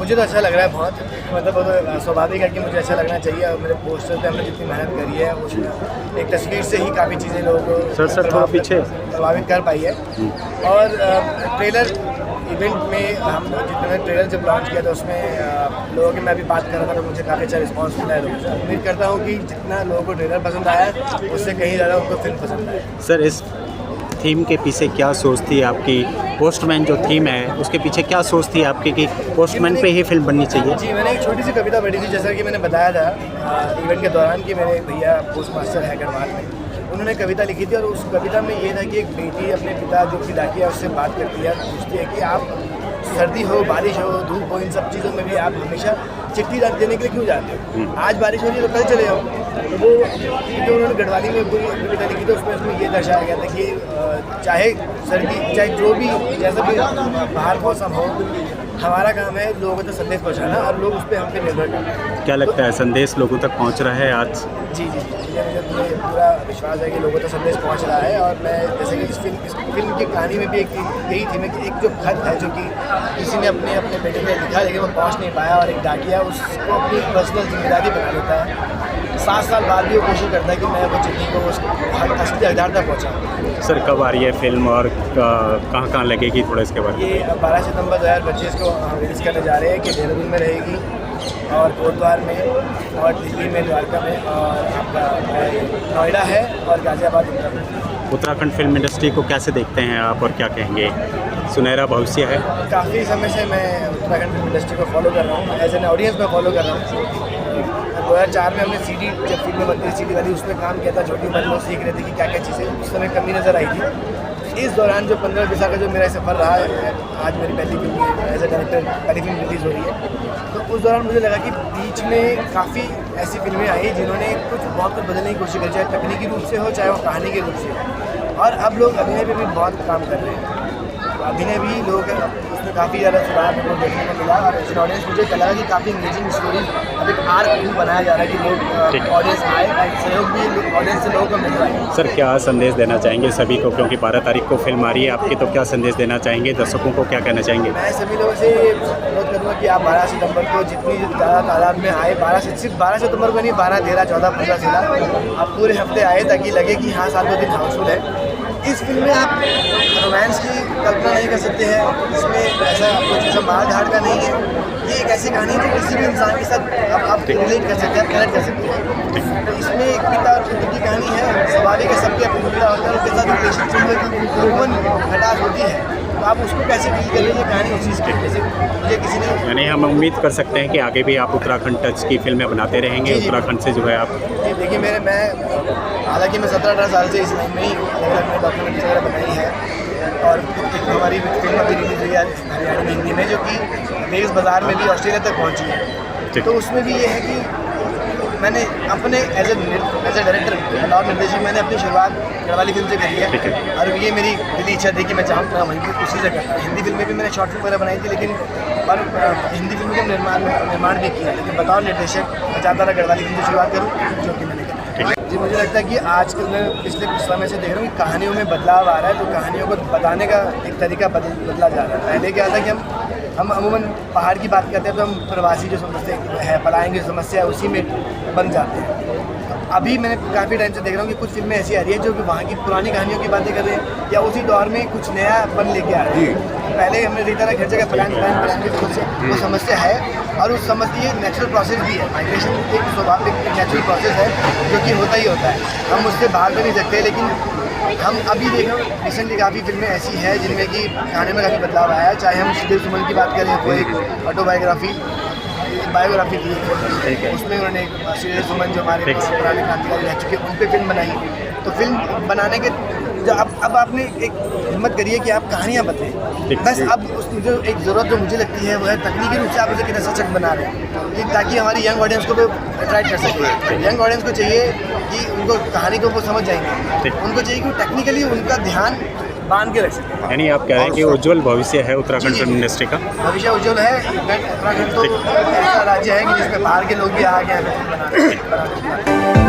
मुझे तो अच्छा लग रहा है बहुत, मतलब वो तो स्वाभाविक है कि मुझे अच्छा लगना चाहिए। और मेरे पोस्टर पे हमने जितनी मेहनत करी है उसमें एक तस्वीर से ही काफ़ी चीज़ें लोगों को सर थोड़ा पीछे प्रभावित कर पाई है। और ट्रेलर इवेंट में हम जितने ट्रेलर जब लॉन्च किया था उसमें लोगों की मैं अभी बात कर रहा था तो मुझे काफ़ी अच्छा रिस्पांस मिला है लोगों से। उम्मीद करता हूँ कि जितना लोगों को ट्रेलर पसंद आया उससे कहीं ज़्यादा उनको फिल्म पसंद आए। सर इस थीम के पीछे क्या सोच थी आपकी? पोस्टमैन जो थीम है उसके पीछे क्या सोच थी आपकी कि पोस्टमैन पे ही फिल्म बननी चाहिए? जी, मैंने एक छोटी सी कविता पढ़ी थी, जैसा कि मैंने बताया था इवेंट के दौरान कि मेरे भैया पोस्ट मास्टर है गढ़वाल में, उन्होंने कविता लिखी थी। और उस कविता में ये था कि एक बेटी अपने पिता जो कि डाकिया है उससे बात करती है, पूछती है कि आप सर्दी हो, बारिश हो, धूप हो, इन सब चीज़ों में भी आप हमेशा चिट्ठी देने के लिए क्यों जाते हो? आज बारिश हो रही है तो कल चले जाओ। तो वो जो उन्होंने गढ़वाली में पूरी कविता लिखी थी उसमें ये दर्शाया गया था कि चाहे सर्दी, चाहे जो भी जैसा भी बाहर मौसम हो, हमारा काम है लोगों तक संदेश पहुंचाना और लोग उस पर हम पे निर्भर करते हैं। क्या लगता है संदेश लोगों तक पहुंच रहा है आज? जी, मुझे पूरा विश्वास है कि लोगों तक संदेश पहुंच रहा है। और मैं जैसे कि इस फिल्म की कहानी में भी एक यही थी कि एक जो खत है जो कि किसी ने अपने बेटे को लिखा लेकिन वो पहुंच नहीं पाया, और एक डाकिया उसको अपनी पर्सनल जिम्मेदारी बना लेता है। 7 साल बाद भी वो कोशिश करता है कि मैं वो चिट्ठी को उसको असली हकदार तक पहुँचाऊँ। सर कब आ रही है फिल्म और कहाँ लगेगी, थोड़ा इसके बारे में? ये 12 सितंबर 2025 को रिलीज़ करने जा रहे हैं कि देहरादून में रहेगी और कोटद्वार में और दिल्ली में, द्वारका में, और आपका नोएडा है और गाज़ियाबाद उत्तराखंड फिल्म इंडस्ट्री को कैसे देखते हैं आप और क्या कहेंगे? सुनहरा भविष्य है। काफ़ी समय से मैं उत्तराखंड फिल्म इंडस्ट्री को फॉलो कर रहा हूँ, एज एन ऑडियंस में फॉलो कर रहा हूँ। 2004 में हमने CD जब फिल्में बनती थी CD वाली, उसमें काम किया था। छोटी उम्र में सीख रहे थे कि क्या क्या चीज़ें उस समय कमी नज़र आई थी। इस दौरान जो 15-20 साल का जो मेरा सफ़र रहा है, आज मेरी पहली फिल्म एज ए डायरेक्टर पहली फिल्म रिलीज़ हो रही है, तो उस दौरान मुझे लगा कि बीच में काफ़ी ऐसी फिल्में आई जिन्होंने बहुत कुछ बदलने की कोशिश करी, चाहे तकनीकी रूप से हो चाहे वो कहानी के रूप से हो। और अब लोग अभिनय पे भी बहुत काम कर रहे हैं, अभिनय भी लोग उसमें काफ़ी ज़्यादा सुधार को देखने को मिला। और एज ऑडियंस मुझे लगा कि काफ़ी इंगेजिंग स्टोरी अब एक आर्क बनाया जा रहा है कि लोग ऑडियंस आए, सहयोग भी ऑडियंस से लोगों को मिल रहा है। सर क्या संदेश देना चाहेंगे सभी को, क्योंकि 12 तारीख को फिल्म आ रही है आपकी, तो क्या संदेश देना चाहेंगे दर्शकों को, क्या कहना चाहेंगे? मैं सभी लोगों से अनुरोध करूँगा कि आप 12 सितंबर को जितनी ज़्यादा तादाद में आए, सिर्फ 12 सितंबर को नहीं, 12, 13, 14, 15, 16 आप पूरे हफ्ते आए ताकि लगे कि हाँ 7 दिन हाउसफुल है। इस फिल्म में आप रोमांस की कल्पना नहीं कर सकते हैं, इसमें ऐसा कुछ ऐसा मार धाड़ का नहीं है। ये एक ऐसी कहानी है जो किसी भी इंसान के साथ आप रिलेट कर सकते हैं, कनेक्ट कर सकते हैं। तो इसमें एक पिता और पुत्र की कहानी है, स्वाभाविक है सबके अपने पिता होता है, उनके साथ रिलेशनशिप में ह्यूमन खटास होती है, तो आप उसको कैसे डील करेंगे, ये कहानी उस चीज़ की जैसे मुझे किसी ने, यानी हम उम्मीद कर सकते हैं कि आगे भी आप उत्तराखंड टच की फिल्में बनाते रहेंगे। उत्तराखंड से जो है आप देखिए मैं हालांकि मैं 17-18 साल से इस लाइन में ही अलग-अलग में डॉक्यूमेंट्री वगैरह बनाई है। और हमारी फिल्म अभी रिलीज हुई है हरियाणा में हिंदी में, जो कि देश बाज़ार में भी ऑस्ट्रेलिया तक पहुंची है। तो उसमें भी ये है कि मैंने अपने एज ए डायरेक्टर और निर्देशक मैंने अपनी शुरुआत गढ़वाली फिल्म से करी है। और ये मेरी दिली इच्छा थी कि मैं चाहूँगा वहीं पर उसी से करता। हिंदी फिल्म में भी मैंने शॉर्ट फिल्म वगैरह बनाई थी, लेकिन और हिंदी फिल्म का निर्माण भी किया, लेकिन बतौर निर्देशक मैं चाहता था गढ़वाली फिल्म से शुरुआत करूँ, जो कि मैंने करी। जी, मुझे लगता है कि आजकल मैं पिछले कुछ समय से देख रहा हूँ कि कहानियों में बदलाव आ रहा है, तो कहानियों को बताने का एक तरीका बदला जा रहा है। पहले क्या था कि हम अमूमन पहाड़ की बात करते हैं तो हम प्रवासी जो समझते हैं पलायन की समस्या है उसी में बन जाते हैं। अभी मैंने काफ़ी टाइम से देख रहा हूँ कि कुछ फिल्में ऐसी आ रही है जो कि वहाँ की पुरानी कहानियों की बातें कर रहे हैं या उसी दौर में कुछ नया बन लेके आ रहे हैं। पहले हमने देखा था हर जगह पलायन की वो समस्या है, और उस समस्या ये नेचुरल प्रोसेस भी है। माइग्रेशन एक स्वाभाविक नेचुरल प्रोसेस है जो कि होता ही होता है, हम उससे भाग भी नहीं सकते। लेकिन हम अभी देख रहे हैं रिसेंटली काफ़ी फिल्में ऐसी हैं जिनमें कि कहानी में काफ़ी बदलाव आया है। चाहे हम श्रीदेव सुमन की बात करें, वो एक बायोग्राफी की है, उसमें उन्होंने श्रीदेव सुमन जो हमारे पुराने क्रांतिकारी रह चुके उन पर फिल्म बनाई। तो फिल्म बनाने के जो अब आपने एक हिम्मत करिए कि आप कहानियाँ बदलें। बस अब उसमें जो एक ज़रूरत जो मुझे लगती है वो है तकनीकी रूप से आप उसे कितना सशक्त बना रहे हैं, ताकि हमारी यंग ऑडियंस को भी अट्रैक्ट कर सके। यंग ऑडियंस को चाहिए कि उनको कहानी को वो समझ जाएंगे, उनको चाहिए कि टेक्निकली उनका ध्यान बांध के रख सकें। यानी आप कह रहे हैं कि उज्ज्वल भविष्य है उत्तराखंड फिल्म इंडस्ट्री का? भविष्य उज्ज्वल है। उत्तराखंड तो ऐसा राज्य है कि जिसमें बाहर के लोग भी आ गए हैं।